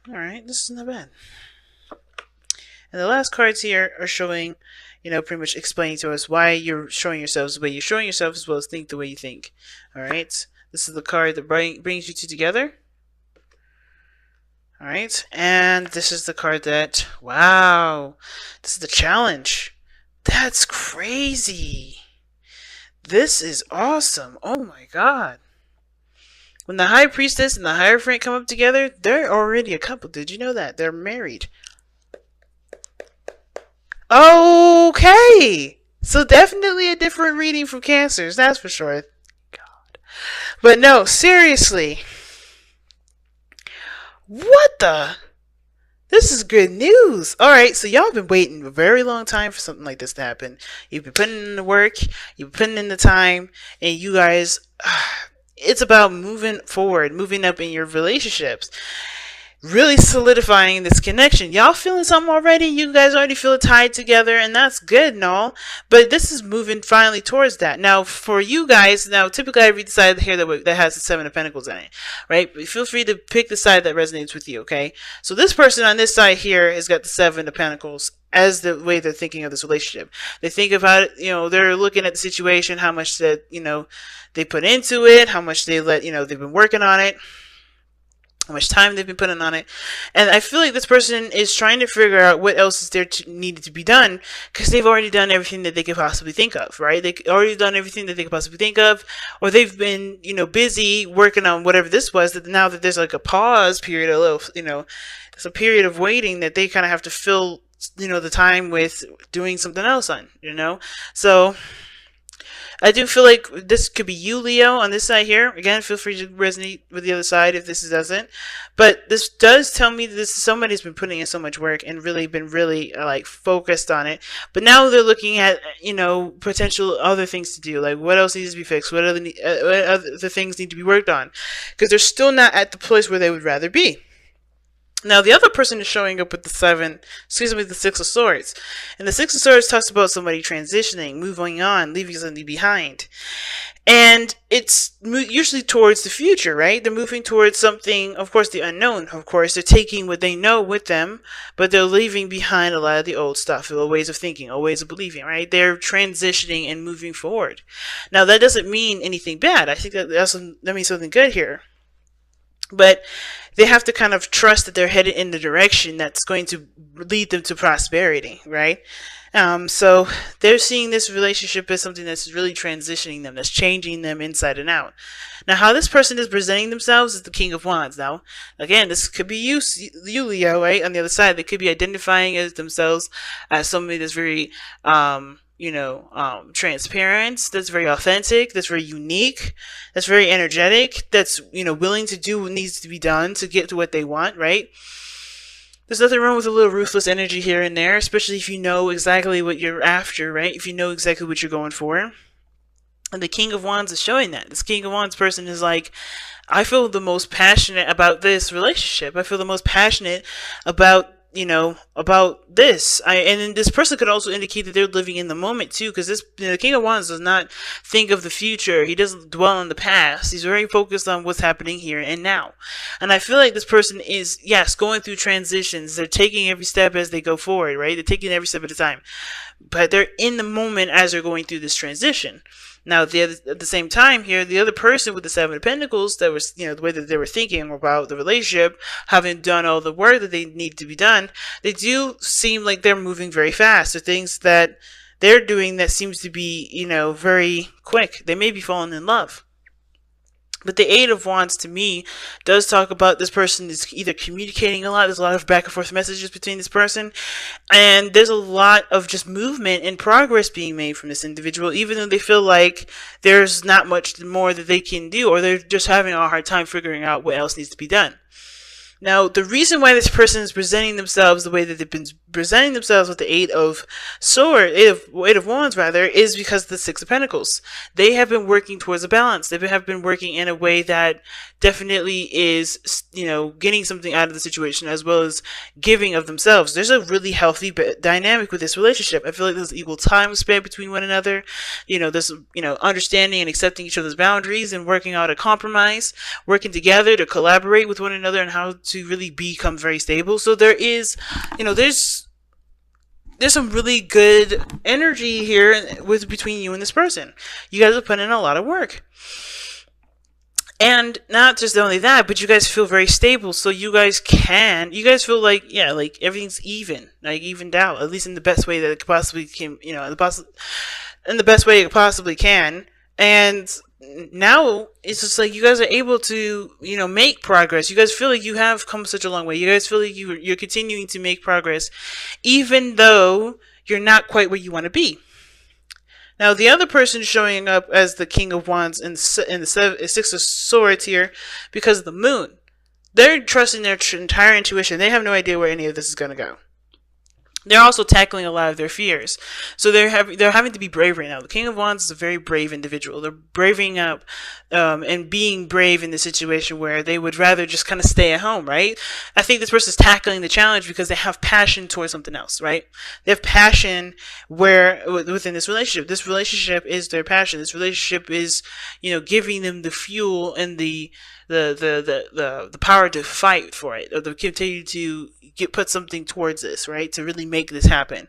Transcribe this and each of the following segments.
Alright, this is not bad. And the last cards here are showing, pretty much explaining to us why you're showing yourselves the way you're showing yourself, as well as think the way you think. Alright, this is the card that brings you two together. Alright, and this is the card that, wow, this is the challenge. That's crazy. This is awesome. Oh my god. When the High Priestess and the Hierophant come up together, they're already a couple. Did you know that? They're married. Okay. So definitely a different reading from Cancers, that's for sure. God. But no, seriously. What the? This is good news. Alright, so y'all been waiting a very long time for something like this to happen. You've been putting in the work, you've been putting in the time, and you guys, it's about moving forward, moving up in your relationships. Really solidifying this connection. Y'all feeling something already? You guys already feel tied together, and that's good and all. But this is moving finally towards that. Now, for you guys, typically I read the side here that has the Seven of Pentacles in it, right? But feel free to pick the side that resonates with you, okay? So this person on this side here has got the Seven of Pentacles as the way they're thinking of this relationship. They think about it, they're looking at the situation, how much that, they put into it, how much they let, they've been working on it, how much time they've been putting on it. And I feel like this person is trying to figure out what else is there needed to be done, because they've already done everything that they could possibly think of, right? They've already done everything that they could possibly think of, or they've been, busy working on whatever this was, that now that there's like a pause period, a little, there's a period of waiting that they kind of have to fill, the time with doing something else on, So I do feel like this could be you, Leo, on this side here. Again, feel free to resonate with the other side if this doesn't. But this does tell me that this is somebody who's been putting in so much work and really been like focused on it. But now they're looking at, potential other things to do. Like what else needs to be fixed? What other things need to be worked on? Because they're still not at the place where they would rather be. Now, the other person is showing up with the the Six of Swords. And the Six of Swords talks about somebody transitioning, moving on, leaving something behind. And it's usually towards the future, right? They're moving towards something, of course, the unknown. Of course, they're taking what they know with them, but they're leaving behind a lot of the old stuff, old ways of thinking, old ways of believing, right? They're transitioning and moving forward. Now, that doesn't mean anything bad. I think that means something good here. But they have to kind of trust that they're headed in the direction that's going to lead them to prosperity, right? So they're seeing this relationship as something that's really transitioning them, that's changing them inside and out. Now, how this person is presenting themselves is the King of Wands. Now, again, this could be you, Leo, right? On the other side, they could be identifying as themselves as somebody that's very, transparent, that's very authentic, that's very unique, that's very energetic, that's, willing to do what needs to be done to get to what they want, right? There's nothing wrong with a little ruthless energy here and there, especially if you know exactly what you're after, right? If you know exactly what you're going for. And the King of Wands is showing that. This King of Wands person is like, I feel the most passionate about this relationship. I feel the most passionate about about this. And then this person could also indicate that they're living in the moment too, because this the King of Wands does not think of the future. He doesn't dwell on the past. He's very focused on what's happening here and now. And I feel like this person is, yes, going through transitions. They're taking every step as they go forward, right? They're taking every step at a time. But they're in the moment as they're going through this transition. Now, at the same time here, the other person with the Seven of Pentacles, that was, the way that they were thinking about the relationship, having done all the work that they need to be done, they do seem like they're moving very fast. The things that they're doing that seems to be, very quick. They may be falling in love. But the Eight of Wands, to me, does talk about this person is either communicating a lot. There's a lot of back and forth messages between this person. And there's a lot of just movement and progress being made from this individual, even though they feel like there's not much more that they can do, or they're just having a hard time figuring out what else needs to be done. Now, the reason why this person is presenting themselves the way that they've been presenting themselves with the Eight of Wands, is because of the Six of Pentacles. They have been working towards a balance. They have been working in a way that definitely is, getting something out of the situation as well as giving of themselves. There's a really healthy dynamic with this relationship. I feel like there's equal time spent between one another. There's, understanding and accepting each other's boundaries and working out a compromise, working together to collaborate with one another and how to really become very stable. So there is, there's some really good energy here with between you and this person. You guys have put in a lot of work. And not just only that, but you guys feel very stable, so you guys feel like, yeah, like everything's evened out, at least in the best way that it possibly can, in the best way it possibly can. And now it's just like you guys are able to, make progress. You guys feel like you have come such a long way. You guys feel like you're continuing to make progress, even though you're not quite where you want to be. Now, the other person showing up as the King of Wands in the Six of Swords here because of the Moon. They're trusting their entire intuition. They have no idea where any of this is going to go. They're also tackling a lot of their fears. So they're having to be brave right now. The King of Wands is a very brave individual. They're braving up and being brave in the situation where they would rather just kind of stay at home, right? I think this person's tackling the challenge because they have passion towards something else, right? They have passion within this relationship. This relationship is their passion. This relationship is, giving them the fuel and the power to fight for it, or to continue to put something towards this, right? To really make this happen.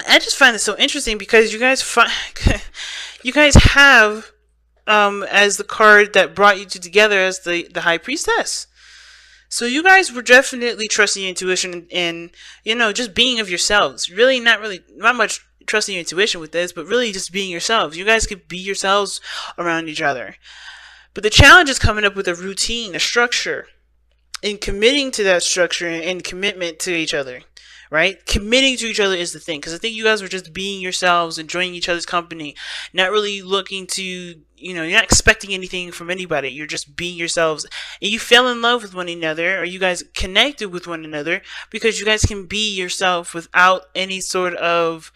I just find it so interesting because you guys have as the card that brought you two together as the High Priestess. So you guys were definitely trusting your intuition and just being of yourselves. Not much trusting your intuition with this, but really just being yourselves. You guys could be yourselves around each other. But the challenge is coming up with a routine, a structure, and committing to that structure and commitment to each other, right? Committing to each other is the thing, because I think you guys were just being yourselves, enjoying each other's company, not really looking to, you're not expecting anything from anybody. You're just being yourselves, and you fell in love with one another, or you guys connected with one another because you guys can be yourself without any sort of,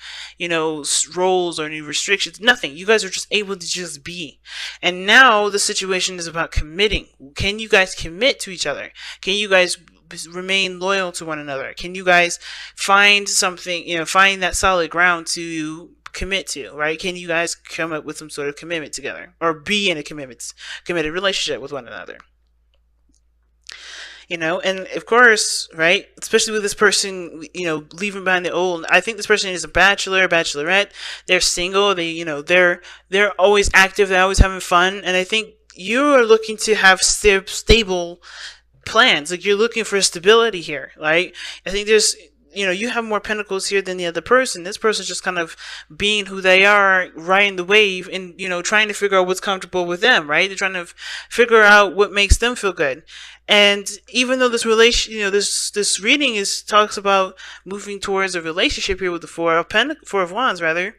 roles or any restrictions, nothing. You guys are just able to just be. And now the situation is about committing. Can you guys commit to each other? Can you guys remain loyal to one another? Can you guys find something, find that solid ground to commit to, right? Can you guys come up with some sort of commitment together, or be in a committed relationship with one another? And of course, right, especially with this person, leaving behind the old, I think this person is a bachelor, bachelorette. They're single. They're always active. They're always having fun. And I think you are looking to have stable plans. Like, you're looking for stability here, right? I think there's, you have more pentacles here than the other person. This person's just kind of being who they are, riding the wave, and, trying to figure out what's comfortable with them, right? They're trying to figure out what makes them feel good. And even though this this reading talks about moving towards a relationship here with the Four of Wands, rather,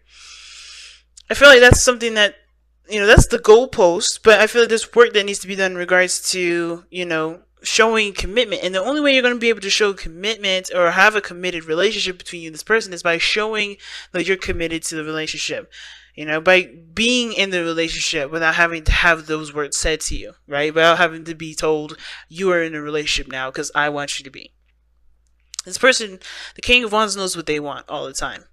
I feel like that's something that, that's the goalpost, but I feel like there's work that needs to be done in regards to, showing commitment. And the only way you're going to be able to show commitment or have a committed relationship between you and this person is by showing that you're committed to the relationship. By being in the relationship without having to have those words said to you, right? Without having to be told, you are in a relationship now because I want you to be. This person, the King of Wands, knows what they want all the time.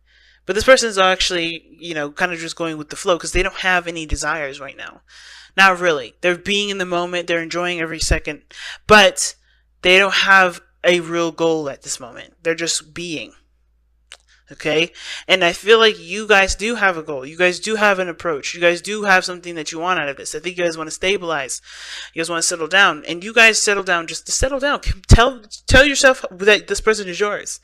But this person is actually, kind of just going with the flow because they don't have any desires right now. Not really. They're being in the moment. They're enjoying every second. But they don't have a real goal at this moment. They're just being. Okay? And I feel like you guys do have a goal. You guys do have an approach. You guys do have something that you want out of this. I think you guys want to stabilize. You guys want to settle down. And you guys settle down just to settle down. Tell yourself that this person is yours.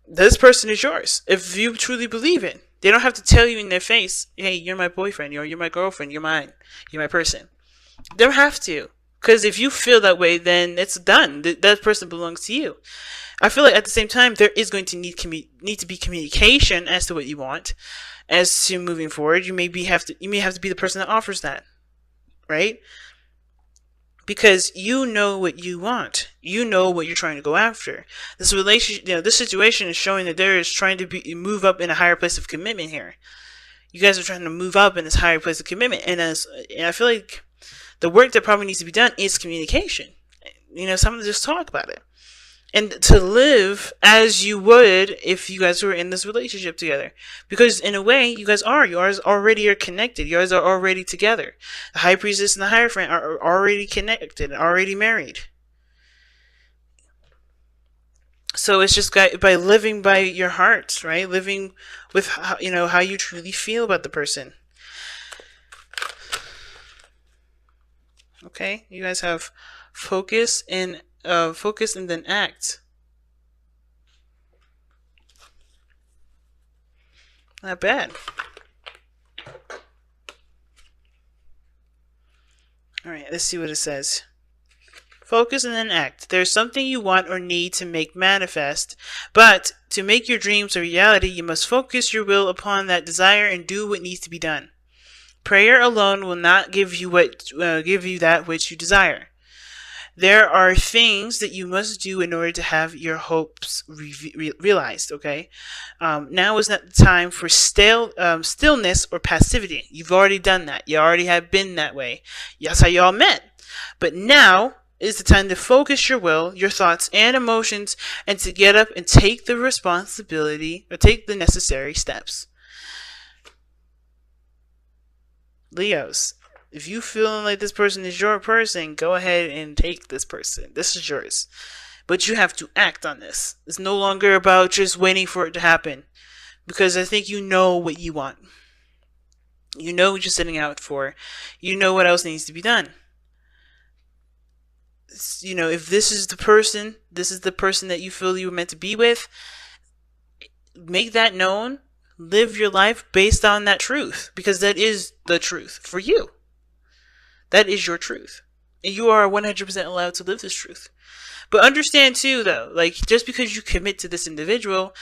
This person is yours. If you truly believe it. They don't have to tell you in their face, hey, you're my boyfriend, or you're my girlfriend, you're mine, you're my person. They don't have to. Because if you feel that way, then it's done. That person belongs to you. I feel like at the same time, there is going to need to be communication as to what you want. As to moving forward, you may have to be the person that offers that. Right? Because you know what you want. You know what you're trying to go after. This relationship, this situation is showing that there is trying to move up in a higher place of commitment here. You guys are trying to move up in this higher place of commitment, and I feel like the work that probably needs to be done is communication. Someone just talk about it, and to live as you would if you guys were in this relationship together. Because in a way, you guys already are connected. You guys are already together. The High Priestess and the Hierophant are already connected, already married. So it's just by living by your heart, right? Living with how you truly feel about the person. Okay, you guys have focus and then act. Not bad. All right, let's see what it says. Focus and then act. There's something you want or need to make manifest, but to make your dreams a reality, you must focus your will upon that desire and do what needs to be done. Prayer alone will not give you that which you desire. There are things that you must do in order to have your hopes realized, okay? Now is not the time for stillness or passivity. You've already done that. You already have been that way. That's how y'all met. But now is the time to focus your will, your thoughts, and emotions, and to get up and take the responsibility, or take the necessary steps. Leos, if you feeling like this person is your person, go ahead and take this person. This is yours. But you have to act on this. It's no longer about just waiting for it to happen. Because I think you know what you want. You know what you're setting out for. You know what else needs to be done. If this is the person that you feel you were meant to be with, make that known. Live your life based on that truth. Because that is the truth for you. That is your truth. And you are 100% allowed to live this truth. But understand too, though, like, just because you commit to this individual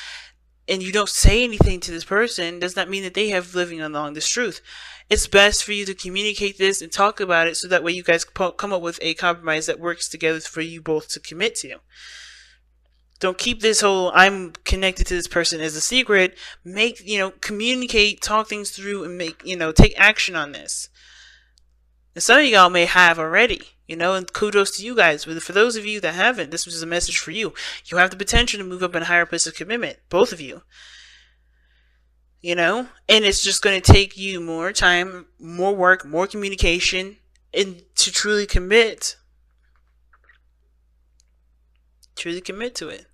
and you don't say anything to this person does not mean that they have living along this truth. It's best for you to communicate this and talk about it so that way you guys come up with a compromise that works together for you both to commit to. Don't keep this whole I'm connected to this person as a secret. Communicate, talk things through, and take action on this. And some of y'all may have already, and kudos to you guys. But for those of you that haven't, this was a message for you. You have the potential to move up in a higher place of commitment, both of you. And it's just going to take you more time, more work, more communication, and to truly commit. Truly commit to it.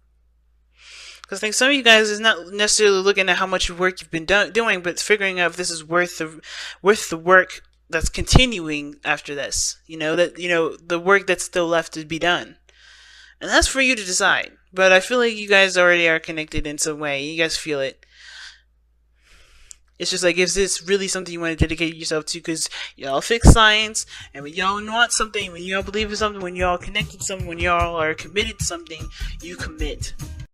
Because I think some of you guys is not necessarily looking at how much work you've been doing, but figuring out if this is worth the work that's continuing after this, the work that's still left to be done. And that's for you to decide. But I feel like you guys already are connected in some way. You guys feel it. It's just like, is this really something you want to dedicate yourself to? Because y'all fix signs, and when y'all want something, when y'all believe in something, when y'all connect with someone, when y'all are committed to something, you commit.